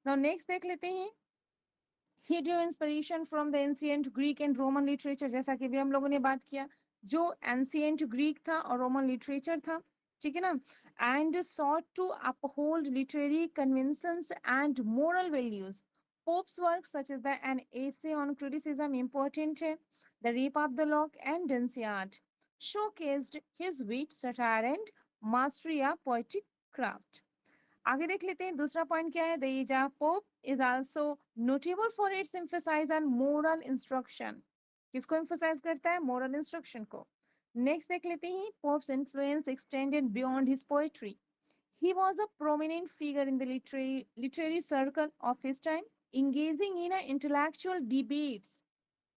Now next देख लेते हैं, he drew inspiration from the ancient Greek and Roman literature, जैसा कि भी हम लोगों ने बात किया, जो ancient Greek था और Roman literature था, ठीक है ना, and sought to uphold literary conventions and moral values. Pope's work such as the an essay on criticism important है, the rape of the lock and Dunciad showcased his wit, satire and mastery of poetic craft. आगे देख लेते हैं दूसरा point क्या है, the age of Pope is also notable for its emphasize on moral instruction. किसको emphasize करता है? मोरल इंस्ट्रक्शन को। नेक्स्ट देख लेते हैं, Pope's influence extended beyond his poetry. He was a prominent figure in the literary circle of his time, engaging in a intellectual debates.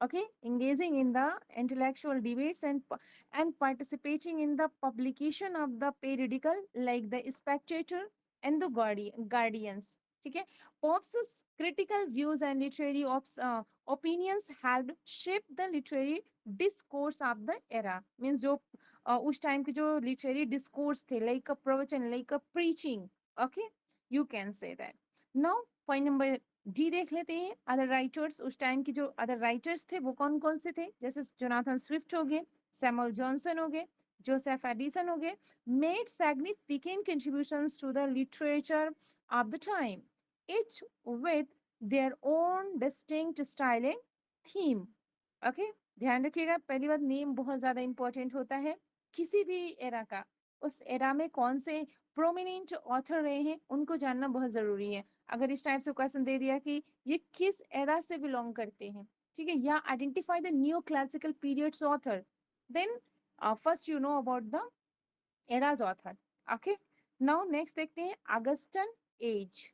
Okay, engaging in the intellectual debates and participating in the publication of the periodical like the Spectator and the Guardians. ठीक है, Pope's critical views and literary opinions helped shape the literary discourse of the era. Means जो उस time के जो literary discourse थे, like a प्रवचन, like a preaching. Okay, you can say that. Now point number D देख लेते हैं, other writers, उस टाइम की जो अदर राइटर्स थे वो कौन कौन से थे, जैसे जोनाथन स्विफ्ट हो गए, सैमुअल जॉनसन हो गए, जोसेफ एडिसन हो गए, made significant contributions to the literature of the time, each with their own distinct style and theme. Okay, ध्यान रखिएगा, पहली बात नेम बहुत ज्यादा इंपॉर्टेंट होता है किसी भी एरा का, उस एरा में कौन से प्रोमिनेंट ऑथर रहे हैं उनको जानना बहुत जरूरी है। अगर इस टाइप से क्वेश्चन दे दिया कि ये किस एरा से बिलोंग करते हैं, ठीक है, या identify the new classical periods author, then first you know about the eras author. Okay, now next देखते हैं अगस्टन एज।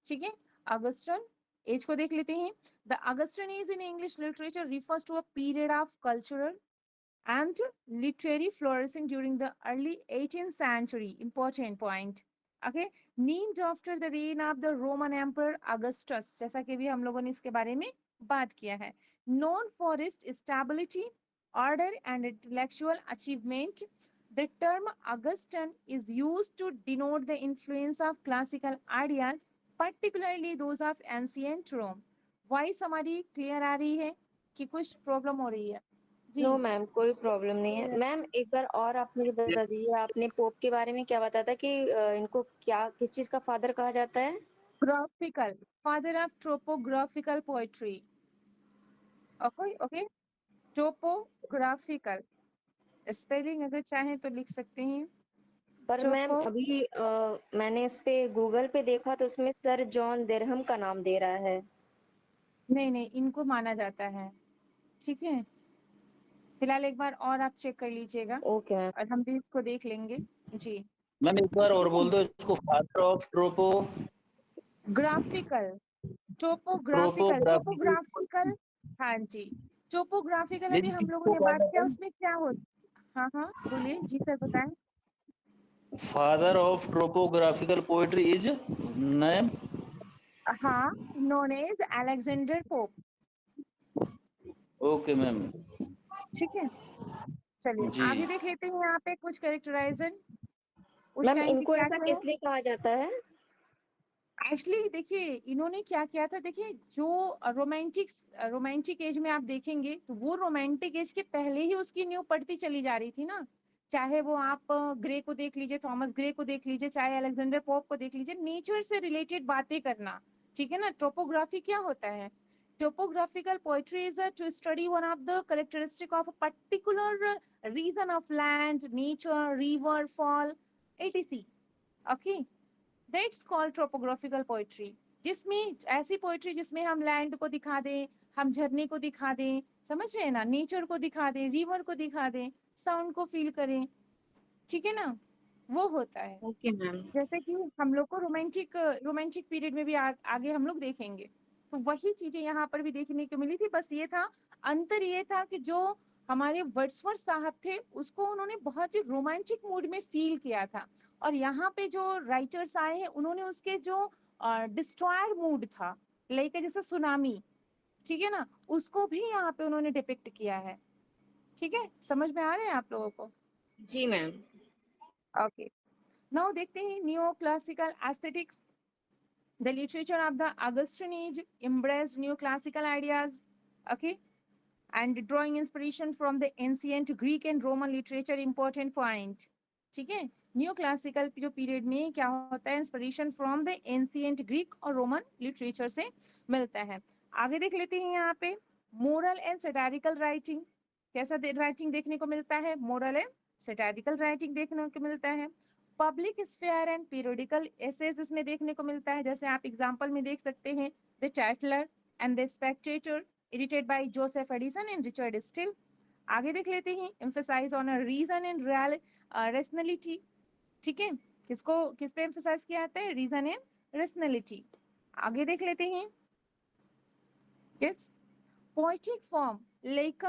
ठीक है, अगस्टन एज को देख लेते हैं। The Augustan age in English literature refers to a period of cultural and literary flourishing during the early 18th century. Important point. Okay, named after the reign of the Roman Emperor Augustus, जैसा कि भी हम लोगों ने इसके बारे में बात किया है। Known for its stability, order and intellectual achievement, the term Augustan is used to denote the influence of classical ideas, particularly those of ancient Rome. Voice हमारी clear आ रही है कि कुछ प्रॉब्लम हो रही है? जी, नो मैम, कोई प्रॉब्लम नहीं है। मैम एक बार और आप मुझे बता दीजिए, आपने पोप के बारे में क्या बताया था कि इनको क्या किस चीज का फादर कहा जाता है? graphical, father of topographical poetry. Okay, okay, topographical spelling अगर चाहें तो लिख सकते हैं। पर मैम टोपो अभी मैंने इस पे गूगल पे देखा तो उसमें सर जॉन देरहम का नाम दे रहा है। नहीं नहीं, इनको माना जाता है, ठीक है। फिलहाल एक बार और आप चेक कर लीजिएगा ओके मैम। और हम भी इसको देख लेंगे। जी, मैम एक बार और ठीक है। बोल दो इसको, father of graphical, topographical, tropographical. Topographical, हाँ जी, टोपोग्राफिकल ये अभी हम लोगों किसको ने कहा बात जाता किया, है? उसमें क्या होता? हाँ हाँ, बोलिए जी सर, बताएं। Father of tropographical poetry is name. हाँ, known as Alexander Pope. Okay ma'am. ठीक है, चलिए जी। आगे देख लेते हैं। यहाँ पे कुछ कैरेक्टराइजर उस मैम टाइम के इनको क्या ऐसा क्या है। किस लिए कहा जाता है? एक्चुअली देखिए इन्होंने क्या किया था, देखिए जो रोमांटिक एज में आप देखेंगे तो वो रोमांटिक एज के पहले ही उसकी न्यू पढ़ती चली जा रही थी ना। चाहे वो आप ग्रे को देख लीजिए, थॉमस ग्रे को देख लीजिए, चाहे अलेक्जेंडर पोप को देख लीजिए, नेचर से रिलेटेड बातें करना, ठीक है ना। टोपोग्राफी क्या होता है? Topographical poetry is to study one of the characteristic of a particular region of land, nature, river, fall, etc. Okay, that's called tropographical poetry. जिसमें ऐसी पोएट्री जिसमें हम लैंड को दिखा दें, हम झरने को दिखा दें, समझ रहे हैं ना, नेचर को दिखा दें, रिवर को दिखा दें, साउंड को फील करें, ठीक है ना, वो होता है। Okay ma'am. जैसे कि हम लोग को रोमांटिक पीरियड में भी आगे हम लोग देखेंगे, तो वही चीजें यहाँ पर भी देखने को मिली थी। बस ये था, अंतर ये था कि जो हमारे वर्ड्सवर्थ साहब थे उसको उन्होंने बहुत ही रोमांटिक मूड में फील किया था, और यहाँ पे जो राइटर्स आए हैं उन्होंने उसके जो डिस्ट्रॉयर मूड था, लाइक जैसे सुनामी, ठीक है ना, उसको भी यहाँ पे उन्होंने डिपिक्ट किया है। ठीक है, समझ में आ रहे हैं आप लोगों को? जी मैम। ओके, नाउ देखते हैं neo classical aesthetics. The literature of the Augustan age embraced neoclassical ideas, okay, and drawing inspiration from the ancient Greek and Roman literature. Important point, ठीक है. न्यू क्लासिकल जो पीरियड में क्या होता है, inspiration from the ancient Greek और Roman literature से मिलता है. आगे देख लेते हैं यहाँ पे मोरल एंड सैटारिकल राइटिंग. कैसा राइटिंग देखने को मिलता है, मोरल एंड सैटारिकल राइटिंग देखने को मिलता है. Public sphere and periodical essays इसमें देखने को मिलता है. जैसे आप एग्जांपल में देख सकते हैं the Tatler and the Spectator edited by Joseph Addison and Richard Steele. आगे देख लेते हैं emphasize on a reason and rationality. ठीक है, किस पे emphasize किया जाता है, reason and rationality. आगे देख लेते हैं yes poetic form like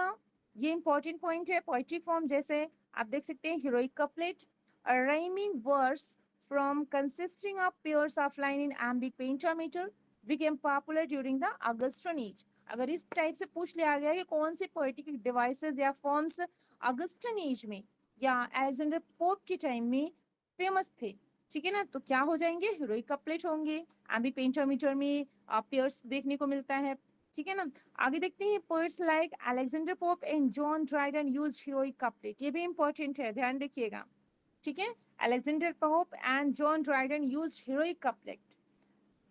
ये important point है. poetic form जैसे आप देख सकते हैं heroic couplet, a rhyming verse from consisting of pairs of line in iambic pentameter became popular during the Augustan age. अगर इस टाइप से पूछ लिया गया कि कौन से पोएटिक डिवाइसेस या फॉर्म्स अगस्टन एज में या अलेक्जेंडर पोप के टाइम में फेमस थे, ठीक है ना, तो क्या हो जाएंगे, हीरोइक कपलेट होंगे. एम्बिक पेंटामीटर में पेयर्स देखने को मिलता है, ठीक है ना. आगे देखते हैं poets like Alexander pope and John Dryden used heroic couplet. ये भी इंपॉर्टेंट है, ध्यान रखिएगा, ठीक है. Alexander pope and John Dryden used heroic couplet.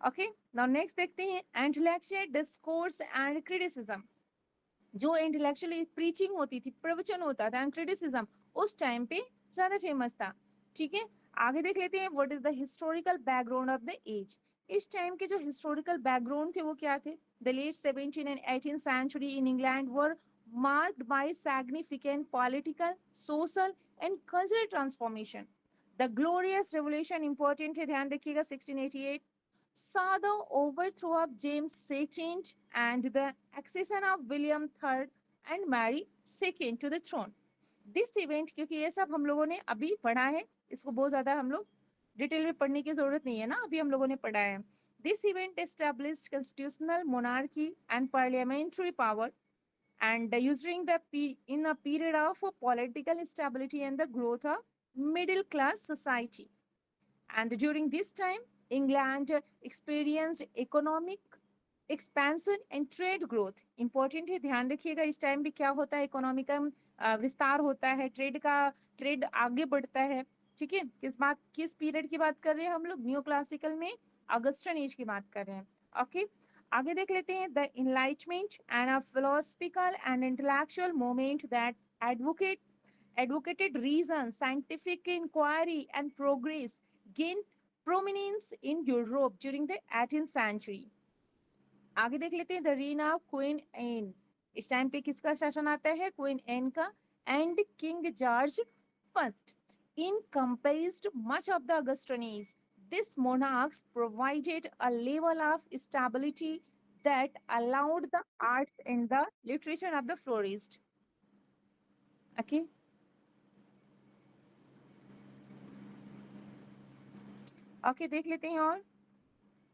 Okay, now next देखते हैं इंटेलेक्चुअल डिस्कोर्स एंड क्रिटिसिज्म. जो इंटेलेक्चुअल प्रीचिंग होती थी, प्रवचन होता था, एंड क्रिटिसिज्म उस टाइम पे ज्यादा फेमस था, ठीक है. आगे देख लेते हैं what is the historical background of the age. इस टाइम के जो हिस्टोरिकल बैकग्राउंड थे वो क्या थे. The late 17th and 18th century in England were marked by significant political, social and cultural transformation. The Glorious Revolution important है, ध्यान रखिएगा, 1688 saw the overthrow of James II and the accession of William III and Mary II to the throne. This event, क्योंकि ये सब हम लोगों ने अभी पढ़ा है, इसको बहुत ज़्यादा हम लोग डिटेल में पढ़ने की जरूरत नहीं है ना, अभी हम लोगों ने पढ़ा है. This event established constitutional monarchy and parliamentary power and using in a period of political stability and the growth of middle class society. And during this time, England experienced economic expansion and trade growth. Important है, ध्यान रखिएगा, इस time भी क्या होता है, economy का विस्तार होता है, ट्रेड आगे बढ़ता है, ठीक है. किस पीरियड की बात कर रहे हैं हम लोग, न्यू क्लासिकल में अगस्टन एज की बात कर रहे हैं. ओके, आगे देख लेते हैं the enlightenment and a philosophical and intellectual movement that advocated reason, scientific inquiry and progress gained prominence in Europe during the 18th century. आगे देख लेते हैं the reign of Queen Anne. इस टाइम पे किसका शासन आता है, क्वीन एन का, and King George first. Encompassed much of the Augustan age. This monarchs provided a level of stability that allowed the arts and the literature of the flourishing. Okay. Okay, देख लेते हैं. और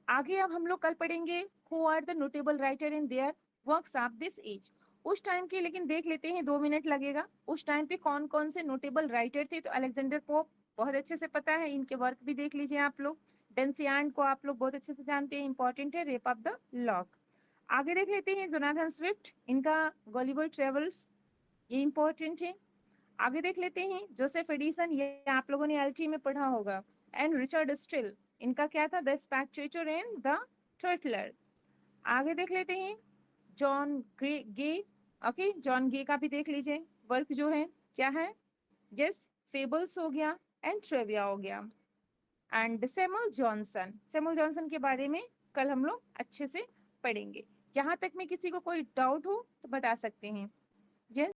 आगे अब हम लोग कल पढ़ेंगे who are the notable writer in their works of this age. उस टाइम के लेकिन देख लेते हैं, 2 मिनट लगेगा. उस टाइम पे कौन कौन से नोटेबल राइटर थे, तो अलेक्जेंडर पोप बहुत अच्छे से पता है, इनके वर्क भी देख लीजिए आप लोग. डेंसियान को आप लोग बहुत अच्छे से जानते हैं, इंपॉर्टेंट है, रेप ऑफ द लॉक. आगे देख लेते हैं जोनाथन स्विफ्ट, इनका गॉलिवर ट्रेवल्स, ये इंपॉर्टेंट है. आगे देख लेते हैं जोसेफ एडिसन, ये आप लोगों ने एलटी में पढ़ा होगा, एंड रिचर्ड स्टिल, इनका क्या था, द स्पेक्टेटर एंड द टर्टलर. आगे देख लेते हैं जॉन गे. ओके, जॉन गे का भी देख लीजिए, वर्क जो है क्या है, यस, फेबल्स हो गया एंड ट्रिविया हो गया. एंड सैमुअल जॉनसन के बारे में कल हम लोग अच्छे से पढ़ेंगे. यहाँ तक में किसी को कोई डाउट हो तो बता सकते हैं. यस.